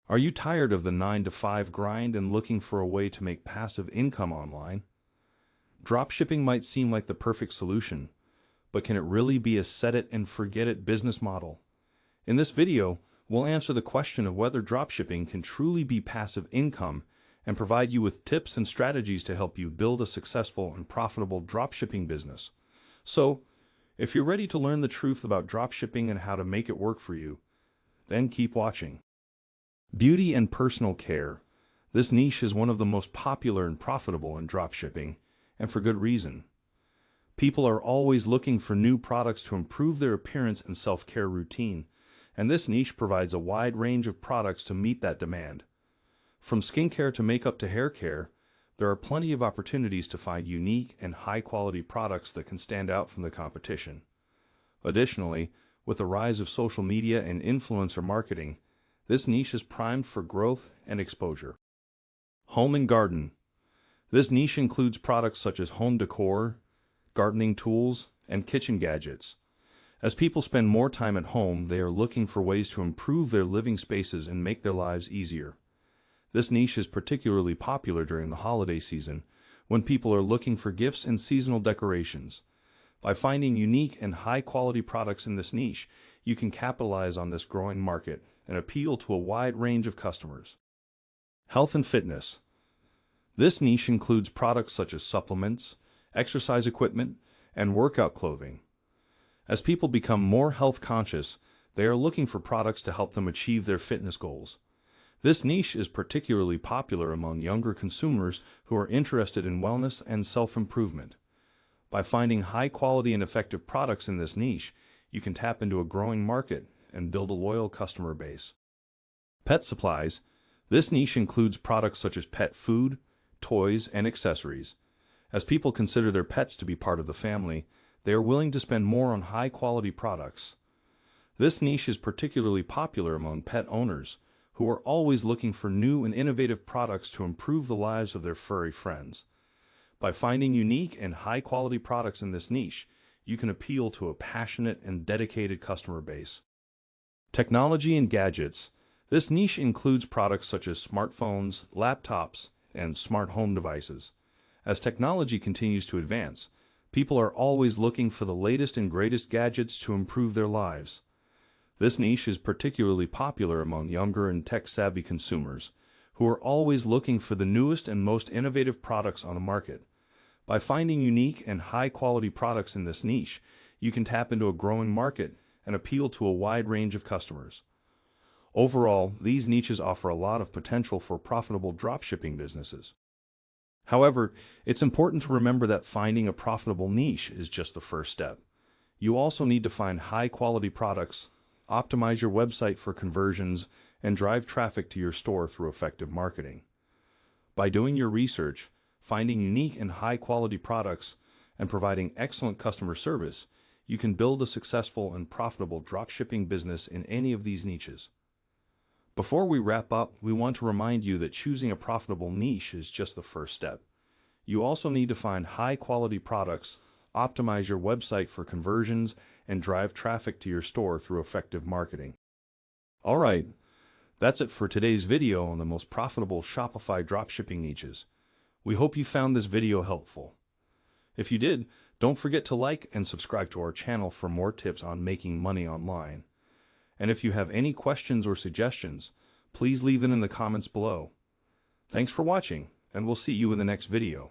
Are you tired of the 9 to 5 grind and looking for a way to make passive income online? Dropshipping might seem like the perfect solution, but can it really be a set-it-and-forget-it business model? In this video, we'll answer the question of whether dropshipping can truly be passive income and provide you with tips and strategies to help you build a successful and profitable dropshipping business. So, if you're ready to learn the truth about dropshipping and how to make it work for you, then keep watching. Beauty and personal care. This niche is one of the most popular and profitable in dropshipping, and for good reason. People are always looking for new products to improve their appearance and self-care routine, and this niche provides a wide range of products to meet that demand. From skincare to makeup to hair care, there are plenty of opportunities to find unique and high-quality products that can stand out from the competition. Additionally, with the rise of social media and influencer marketing, this niche is primed for growth and exposure. Home and garden. This niche includes products such as home decor, gardening tools, and kitchen gadgets. As people spend more time at home, they are looking for ways to improve their living spaces and make their lives easier. This niche is particularly popular during the holiday season, when people are looking for gifts and seasonal decorations. By finding unique and high-quality products in this niche, you can capitalize on this growing market and appeal to a wide range of customers. Health and fitness. This niche includes products such as supplements, exercise equipment, and workout clothing. As people become more health conscious, they are looking for products to help them achieve their fitness goals. This niche is particularly popular among younger consumers who are interested in wellness and self-improvement. By finding high-quality and effective products in this niche, you can tap into a growing market and build a loyal customer base. Pet supplies. This niche includes products such as pet food, toys, and accessories. As people consider their pets to be part of the family, they are willing to spend more on high-quality products. This niche is particularly popular among pet owners, who are always looking for new and innovative products to improve the lives of their furry friends. By finding unique and high-quality products in this niche, you can appeal to a passionate and dedicated customer base. Technology and gadgets. This niche includes products such as smartphones, laptops, and smart home devices. As technology continues to advance, people are always looking for the latest and greatest gadgets to improve their lives. This niche is particularly popular among younger and tech-savvy consumers, who are always looking for the newest and most innovative products on the market. By finding unique and high-quality products in this niche, you can tap into a growing market and appeal to a wide range of customers. Overall, these niches offer a lot of potential for profitable dropshipping businesses. However, it's important to remember that finding a profitable niche is just the first step. You also need to find high-quality products, optimize your website for conversions, and drive traffic to your store through effective marketing. By doing your research, finding unique and high-quality products, and providing excellent customer service, you can build a successful and profitable dropshipping business in any of these niches. Before we wrap up, we want to remind you that choosing a profitable niche is just the first step. You also need to find high-quality products, optimize your website for conversions, and drive traffic to your store through effective marketing. All right, that's it for today's video on the most profitable Shopify dropshipping niches. We hope you found this video helpful. If you did, don't forget to like and subscribe to our channel for more tips on making money online. And if you have any questions or suggestions, please leave them in the comments below. Thanks for watching, and we'll see you in the next video.